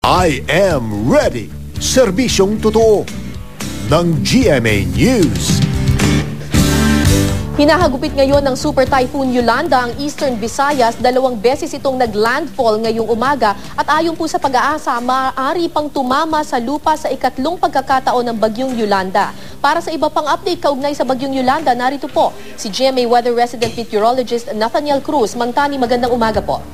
I am ready. Serbisyong totoo ng GMA News. Hinahagupit ngayon ng Super Typhoon Yolanda ang Eastern Visayas. 2 beses itong naglandfall ngayong umaga at ayon po sa pag-aasa, maaari pang tumama sa lupa sa ikatlong pagkakataon ng Bagyong Yolanda. Para sa iba pang update kaugnay sa Bagyong Yolanda, narito po si GMA Weather Resident Meteorologist Nathaniel Cruz. Mang Tani, magandang umaga po.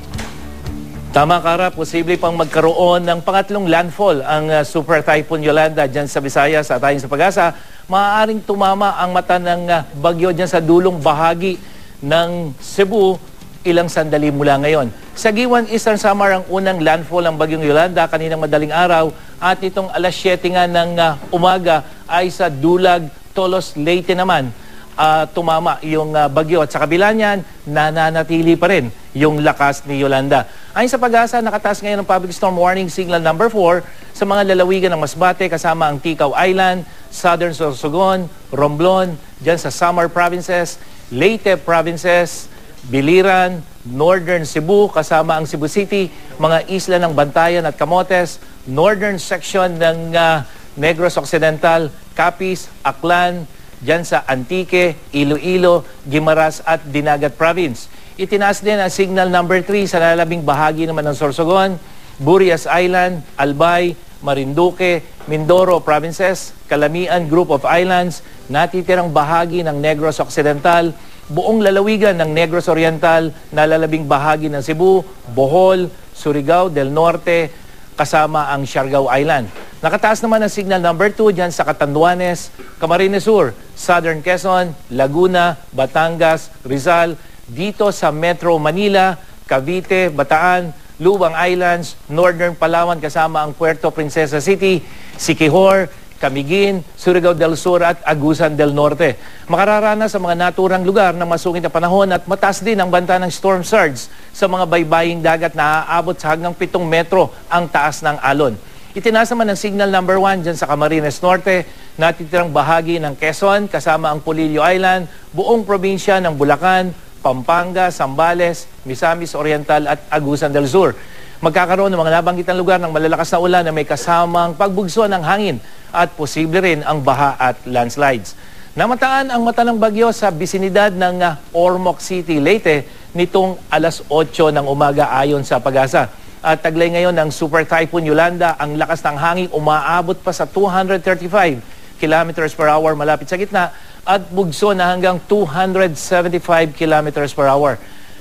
Tama, Kara, posible pang magkaroon ng pangatlong landfall ang Super Typhoon Yolanda dyan sa Visayas. At ayon sa pag-asa, maaaring tumama ang mata ng bagyo dyan sa dulong bahagi ng Cebu ilang sandali mula ngayon. Sa Giwan, Eastern Samar ang unang landfall ng Bagyong Yolanda kaninang madaling araw at itong alas 7 nga ng umaga ay sa Dulag, Tolos, Leyte naman tumama yung bagyo at sa kabila niyan, nananatili pa rin yung lakas ni Yolanda. Ayon sa pag-asa, nakataas ngayon ang Public Storm Warning Signal number 4 sa mga lalawigan ng Masbate kasama ang Ticao Island, Southern Sorsogon, Romblon, dyan sa Samar Provinces, Leyte Provinces, Biliran, Northern Cebu kasama ang Cebu City, mga isla ng Bantayan at Camotes, Northern section ng Negros Occidental, Capiz, Aklan, dyan sa Antique, Iloilo, Guimaras at Dinagat Province. Itinaas din ang signal number 3 sa lalabing bahagi naman ng Sorsogon, Burias Island, Albay, Marinduque, Mindoro Provinces, Calamian Group of Islands, natitirang bahagi ng Negros Occidental, buong lalawigan ng Negros Oriental, nalalabing bahagi ng Cebu, Bohol, Surigao del Norte, kasama ang Siargao Island. Nakataas naman ang signal number 2 dyan sa Catanduanes, Camarines Sur, Southern Quezon, Laguna, Batangas, Rizal, dito sa Metro Manila, Cavite, Bataan, Lubang Islands, Northern Palawan kasama ang Puerto Princesa City, Siquijor, Camiguin, Surigao del Sur at Agusan del Norte. Makararanas sa mga naturang lugar ng masungit na panahon at mataas din ang banta ng storm surge sa mga baybaying dagat na aabot sa hanggang 7 metro ang taas ng alon. Itinaas naman ang signal number 1 dyan sa Camarines Norte, natitirang bahagi ng Quezon kasama ang Polillo Island, buong probinsya ng Bulacan, Pampanga, Zambales, Misamis Oriental at Agusan del Sur. Magkakaroon ng mga nabanggitan lugar ng malalakas na ulan na may kasamang pagbugso ng hangin at posible rin ang baha at landslides. Namataan ang mata ng bagyo sa bisinidad ng Ormoc City, Leyte nitong alas 8 ng umaga ayon sa pag-asa. At taglay ngayon ng Super Typhoon Yolanda, ang lakas ng hangin umaabot pa sa 235 kilometers per hour malapit sa gitna at bugso na hanggang 275 kilometers per hour.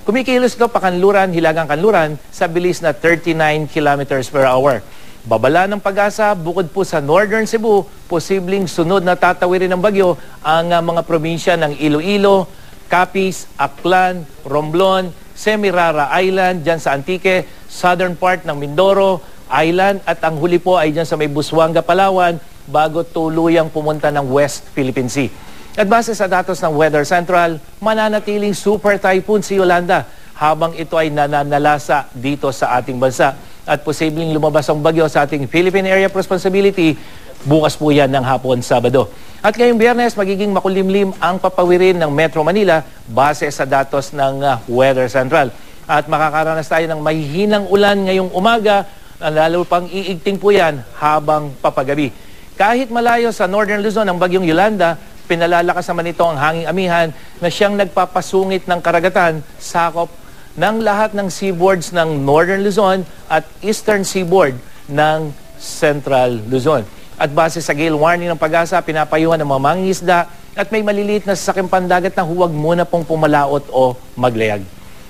Kumikilos ito pakanluran, hilagang kanluran sa bilis na 39 kilometers per hour. Babala ng pag-asa, bukod po sa Northern Cebu, posibleng sunod na tatawirin ng bagyo ang mga probinsya ng Iloilo, Capiz, Aklan, Romblon, Semirara Island, dyan sa Antique, southern part ng Mindoro Island at ang huli po ay dyan sa may Busuanga, Palawan bago tuluyang pumunta ng West Philippine Sea. At base sa datos ng Weather Central, mananatiling super typhoon si Yolanda habang ito ay nananalasa dito sa ating bansa. At posibleng lumabas ang bagyo sa ating Philippine Area of Responsibility bukas po yan ng hapon, Sabado. At ngayong Biyernes, magiging makulimlim ang papawirin ng Metro Manila base sa datos ng Weather Central. At makakaranas tayo ng mahihinang ulan ngayong umaga, lalo pang iigting po yan habang papagabi. Kahit malayo sa Northern Luzon ang Bagyong Yolanda, pinalalakas naman ito ang hanging amihan na siyang nagpapasungit ng karagatan, sakop ng lahat ng seaboards ng Northern Luzon at Eastern Seaboard ng Central Luzon. At base sa gale warning ng pag-asa, pinapayuhan ng mga mangingisda at may maliliit na sasakyang pandagat na huwag muna pong pumalaot o maglayag.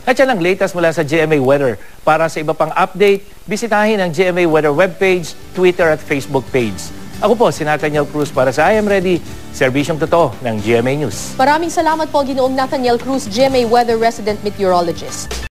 At yan ang latest mula sa GMA Weather. Para sa iba pang update, bisitahin ang GMA Weather webpage, Twitter at Facebook page. Ako po, si Nathaniel Cruz para sa I Am Ready, serbisyong totoo ng GMA News. Maraming salamat po, Ginoong Nathaniel Cruz, GMA Weather Resident Meteorologist.